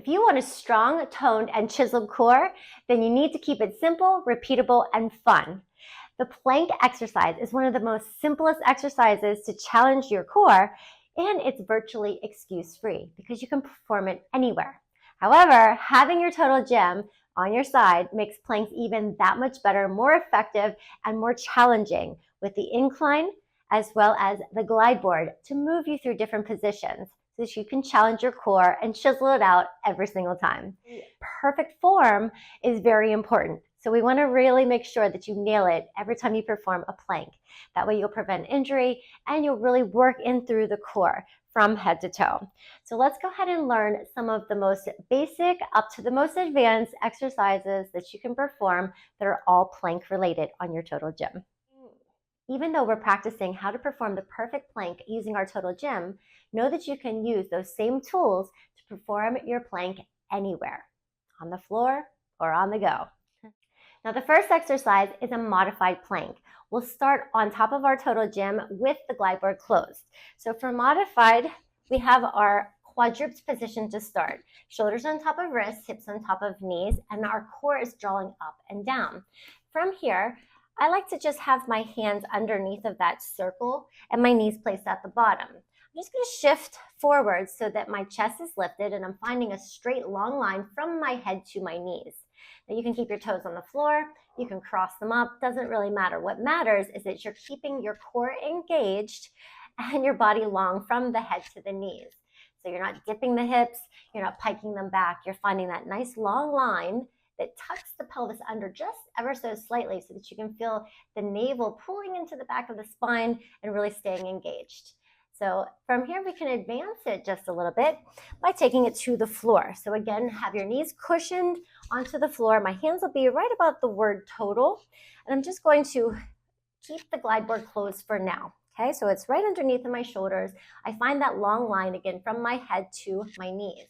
If you want a strong, toned, and chiseled core, then you need to keep it simple, repeatable, and fun. The plank exercise is one of the most simplest exercises to challenge your core, and it's virtually excuse-free because you can perform it anywhere. However, having your total gym on your side makes planks even that much better, more effective, and more challenging with the incline as well as the glide board to move you through different positions, so that you can challenge your core and chisel it out every single time. Perfect form is very important. So we want to really make sure that you nail it every time you perform a plank. That way you'll prevent injury and you'll really work in through the core from head to toe. So let's go ahead and learn some of the most basic up to the most advanced exercises that you can perform that are all plank related on your total gym. Even though we're practicing how to perform the perfect plank using our total gym, know that you can use those same tools to perform your plank anywhere, on the floor or on the go. Now, the first exercise is a modified plank. We'll start on top of our total gym with the glide board closed. So for modified, we have our quadruped position to start. Shoulders on top of wrists, hips on top of knees, and our core is drawing up and down. From here, I like to just have my hands underneath of that circle and my knees placed at the bottom. I'm just going to shift forward so that my chest is lifted and I'm finding a straight long line from my head to my knees. Now you can keep your toes on the floor, you can cross them up, doesn't really matter. What matters is that you're keeping your core engaged and your body long from the head to the knees. So you're not dipping the hips, you're not piking them back, you're finding that nice long line that tucks the pelvis under just ever so slightly so that you can feel the navel pulling into the back of the spine and really staying engaged. So from here, we can advance it just a little bit by taking it to the floor. So again, have your knees cushioned onto the floor. My hands will be right about the word total. And I'm just going to keep the glide board closed for now. Okay, so it's right underneath of my shoulders. I find that long line again from my head to my knees.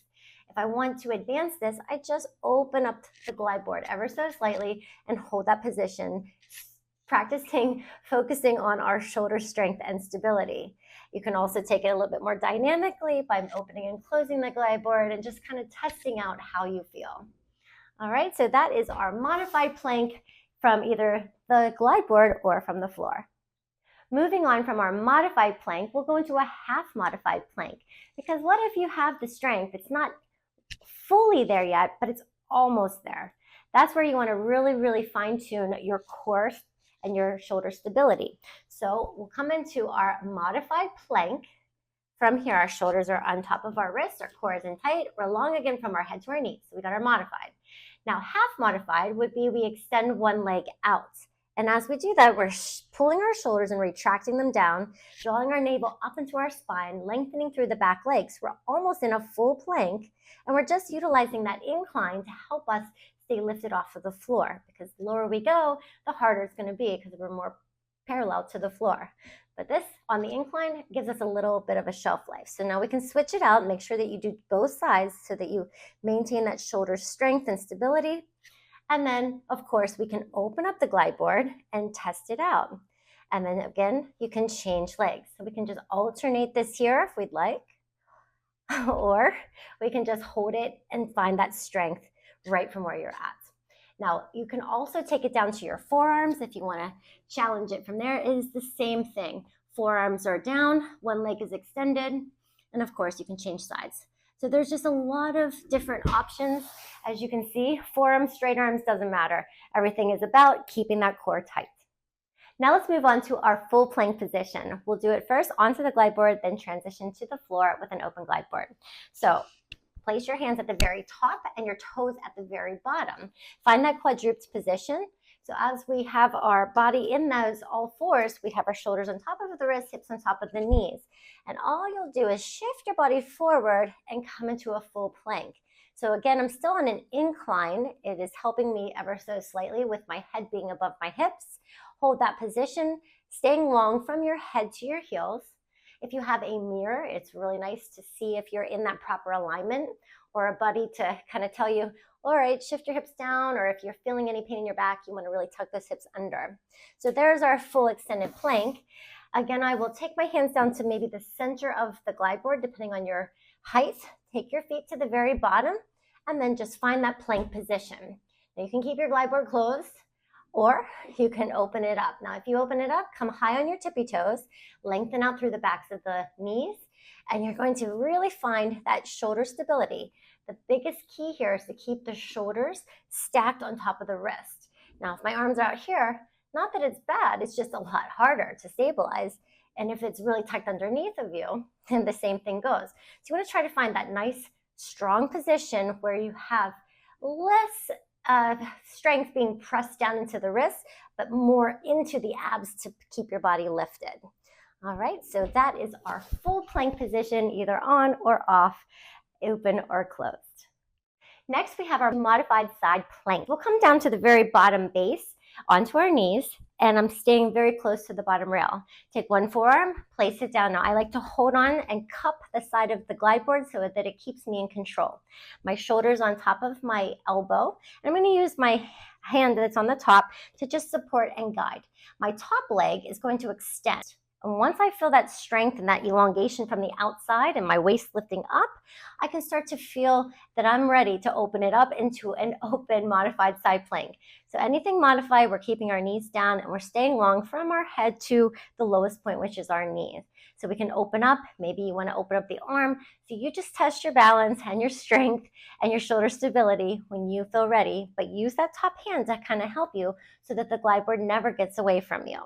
If I want to advance this, I just open up the glide board ever so slightly and hold that position, practicing, focusing on our shoulder strength and stability. You can also take it a little bit more dynamically by opening and closing the glide board and just kind of testing out how you feel. All right, so that is our modified plank from either the glide board or from the floor. Moving on from our modified plank, we'll go into a half modified plank, because what if you have the strength? It's not fully there yet, but it's almost there. That's where you want to really, really fine tune your core and your shoulder stability. So we'll come into our modified plank. From here, our shoulders are on top of our wrists, our core is in tight. We're long again from our head to our knees. So we got our modified. Now, half modified would be we extend one leg out. And as we do that, we're pulling our shoulders and retracting them down, drawing our navel up into our spine, lengthening through the back legs. We're almost in a full plank, and we're just utilizing that incline to help us stay lifted off of the floor, because the lower we go, the harder it's going to be because we're more parallel to the floor. But this on the incline gives us a little bit of a shelf life. So now we can switch it out and make sure that you do both sides so that you maintain that shoulder strength and stability. And then, of course, we can open up the glide board and test it out. And then again, you can change legs. So we can just alternate this here if we'd like, or we can just hold it and find that strength right from where you're at. Now, you can also take it down to your forearms if you want to challenge it from there. It is the same thing. Forearms are down, one leg is extended, and of course, you can change sides. So there's just a lot of different options. As you can see, forearms, straight arms, doesn't matter. Everything is about keeping that core tight. Now let's move on to our full plank position. We'll do it first onto the glide board, then transition to the floor with an open glide board. So place your hands at the very top and your toes at the very bottom. Find that quadruped position. So as we have our body in those all fours, we have our shoulders on top of the wrists, hips on top of the knees. And all you'll do is shift your body forward and come into a full plank. So again, I'm still on an incline. It is helping me ever so slightly with my head being above my hips. Hold that position, staying long from your head to your heels. If you have a mirror, it's really nice to see if you're in that proper alignment, or a buddy to kind of tell you, all right, shift your hips down, or if you're feeling any pain in your back, you want to really tuck those hips under. So there's our full extended plank. Again, I will take my hands down to maybe the center of the glide board, depending on your height. Take your feet to the very bottom, and then just find that plank position. Now you can keep your glide board closed, or you can open it up. Now, if you open it up, come high on your tippy toes, lengthen out through the backs of the knees, and you're going to really find that shoulder stability. The biggest key here is to keep the shoulders stacked on top of the wrist. Now, if my arms are out here, not that it's bad, it's just a lot harder to stabilize. And if it's really tucked underneath of you, then the same thing goes. So you want to try to find that nice, strong position where you have less strength being pressed down into the wrists, but more into the abs to keep your body lifted. All right, so that is our full plank position, either on or off, open or closed. Next, we have our modified side plank. We'll come down to the very bottom base onto our knees, and I'm staying very close to the bottom rail. Take one forearm, place it down. Now, I like to hold on and cup the side of the glide board so that it keeps me in control. My shoulder's on top of my elbow, and I'm going to use my hand that's on the top to just support and guide. My top leg is going to extend. And once I feel that strength and that elongation from the outside and my waist lifting up, I can start to feel that I'm ready to open it up into an open modified side plank. So anything modified, we're keeping our knees down and we're staying long from our head to the lowest point, which is our knees. So we can open up, maybe you want to open up the arm. So you just test your balance and your strength and your shoulder stability when you feel ready, but use that top hand to kind of help you so that the glide board never gets away from you.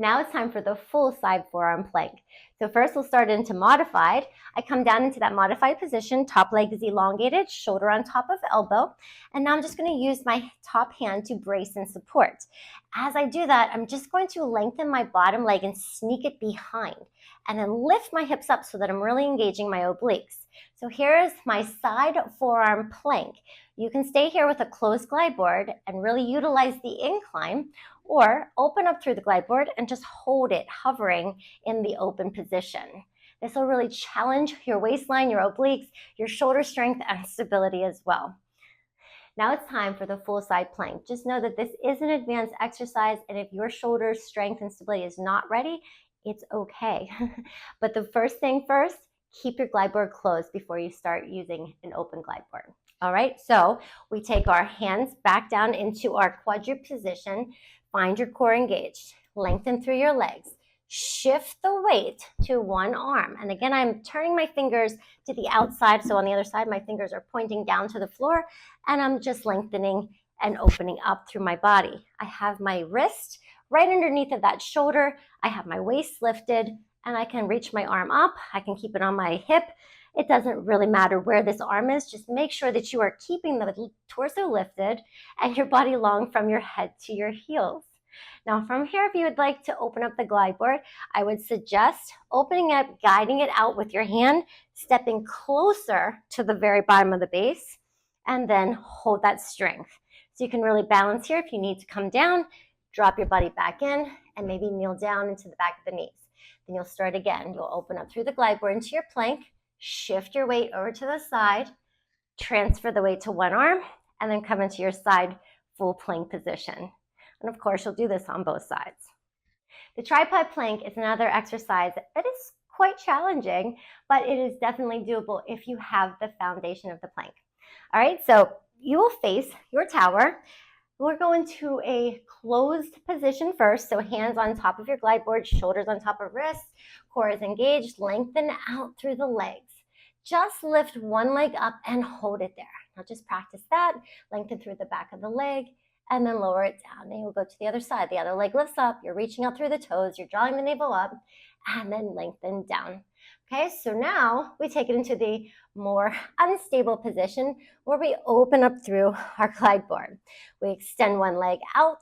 Now it's time for the full side forearm plank. So first we'll start into modified. I come down into that modified position, top leg is elongated, shoulder on top of elbow. And now I'm just going to use my top hand to brace and support. As I do that, I'm just going to lengthen my bottom leg and sneak it behind. And then lift my hips up so that I'm really engaging my obliques. So here is my side forearm plank. You can stay here with a closed glide board and really utilize the incline, or open up through the glide board and just hold it hovering in the open position. This will really challenge your waistline, your obliques, your shoulder strength and stability as well. Now it's time for the full side plank. Just know that this is an advanced exercise, and if your shoulder strength and stability is not ready, it's okay. But the first thing first, keep your glide board closed before you start using an open glide board. All right, so we take our hands back down into our quadruped position. Find your core engaged, lengthen through your legs, shift the weight to one arm. And again, I'm turning my fingers to the outside. So on the other side, my fingers are pointing down to the floor, and I'm just lengthening and opening up through my body. I have my wrist right underneath of that shoulder. I have my waist lifted, and I can reach my arm up. I can keep it on my hip. It doesn't really matter where this arm is. Just make sure that you are keeping the torso lifted and your body long from your head to your heels. Now from here, if you would like to open up the glide board, I would suggest opening up, guiding it out with your hand, stepping closer to the very bottom of the base, and then hold that strength. So you can really balance here. If you need to come down, drop your body back in and maybe kneel down into the back of the knees. Then you'll start again. You'll open up through the glide board into your plank, shift your weight over to the side, transfer the weight to one arm, and then come into your side full plank position. And of course, you'll do this on both sides. The tripod plank is another exercise that is quite challenging, but it is definitely doable if you have the foundation of the plank. All right, so you will face your tower. We're going to a closed position first, so hands on top of your glide board, shoulders on top of wrists, core is engaged, lengthen out through the legs. Just lift one leg up and hold it there. Now just practice that, lengthen through the back of the leg, and then lower it down. Then you'll go to the other side. The other leg lifts up, you're reaching out through the toes, you're drawing the navel up, and then lengthen down. Okay, so now we take it into the more unstable position where we open up through our glide board. We extend one leg out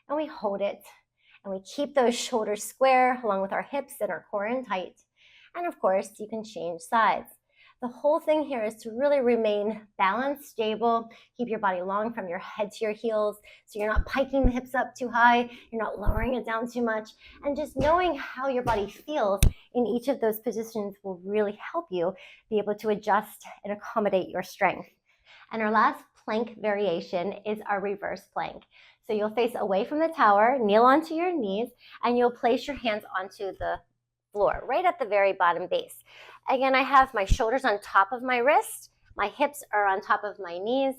and we hold it, and we keep those shoulders square along with our hips and our core in tight. And of course, you can change sides. The whole thing here is to really remain balanced, stable, keep your body long from your head to your heels, so you're not piking the hips up too high, you're not lowering it down too much, and just knowing how your body feels in each of those positions will really help you be able to adjust and accommodate your strength. And our last plank variation is our reverse plank. So you'll face away from the tower, kneel onto your knees, and you'll place your hands onto the floor, right at the very bottom base. Again, I have my shoulders on top of my wrist, My hips are on top of my knees,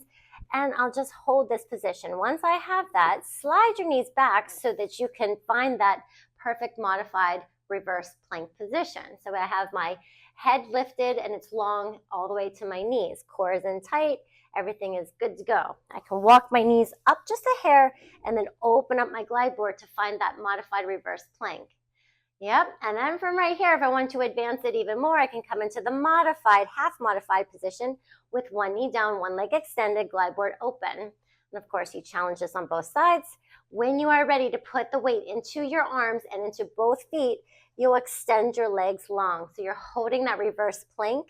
and I'll just hold this position. Once I have that, slide your knees back so that you can find that perfect modified reverse plank position. So I have my head lifted and it's long all the way to my knees. Core is in tight, everything is good to go. I can walk my knees up just a hair and then open up my glide board to find that modified reverse plank. Yep, and then from right here, if I want to advance it even more, I can come into the modified, half modified position with one knee down, one leg extended, glide board open. And of course, you challenge this on both sides. When you are ready to put the weight into your arms and into both feet, you'll extend your legs long. So you're holding that reverse plank.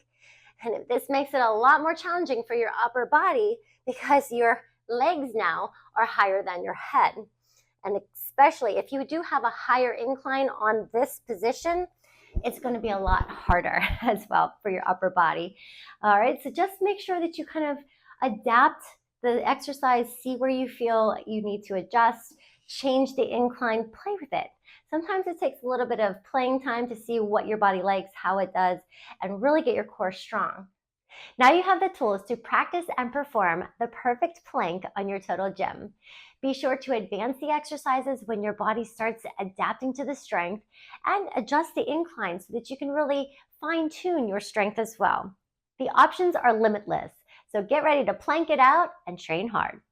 And this makes it a lot more challenging for your upper body because your legs now are higher than your head. And especially if you do have a higher incline on this position, it's going to be a lot harder as well for your upper body. All right, so just make sure that you kind of adapt the exercise, see where you feel you need to adjust, change the incline, play with it. Sometimes it takes a little bit of playing time to see what your body likes, how it does, and really get your core strong. Now you have the tools to practice and perform the perfect plank on your total gym. Be sure to advance the exercises when your body starts adapting to the strength and adjust the incline so that you can really fine-tune your strength as well. The options are limitless, so get ready to plank it out and train hard.